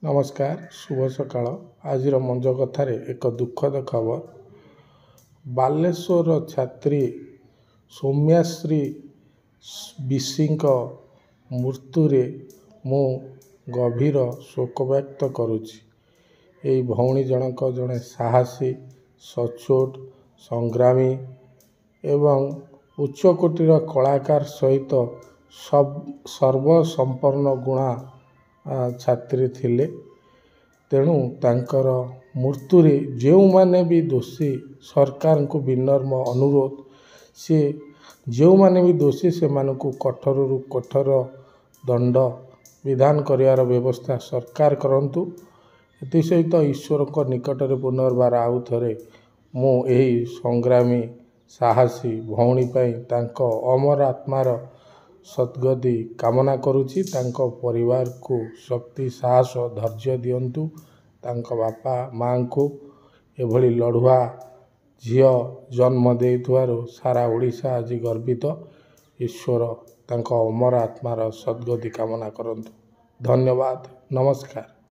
नमस्कार शुभ सकाळ आज मंज कथार एक दुखद खबर बालेश्वर छात्री सौम्याश्री विशी मृत्यु मु गभीर शोक व्यक्त करुच्ची। यही भौणी जनक जड़े साहसी सचोट संग्रामी एवं उच्चकोटीर कलाकार सहित सर्वसंपन्न गुणा छात्री थिले। तेणु तांकर मृत्यु जो माने भी दोषी सरकार को विनम्र अनुरोध सी जो माने भी दोषी से मानकु कठोर रु कठोर दंड विधान करियार व्यवस्था सरकार करंतु। एथि सहित ईश्वर को निकट में पुनर्बार आउ थे मुझे संग्रामी साहसी भौणी तांको अमर आत्मार सद्गति कामना करुच्ची। तांको परिवार को शक्ति साहस धैर्य दियंतु। तांको बापा माँ को एभली लड़ुआ झियो जन्म देइथुवारु सारा ओडिशा आज गर्वित। ईश्वर तांको अमर आत्मार सद्गति कामना करंतु। धन्यवाद। नमस्कार।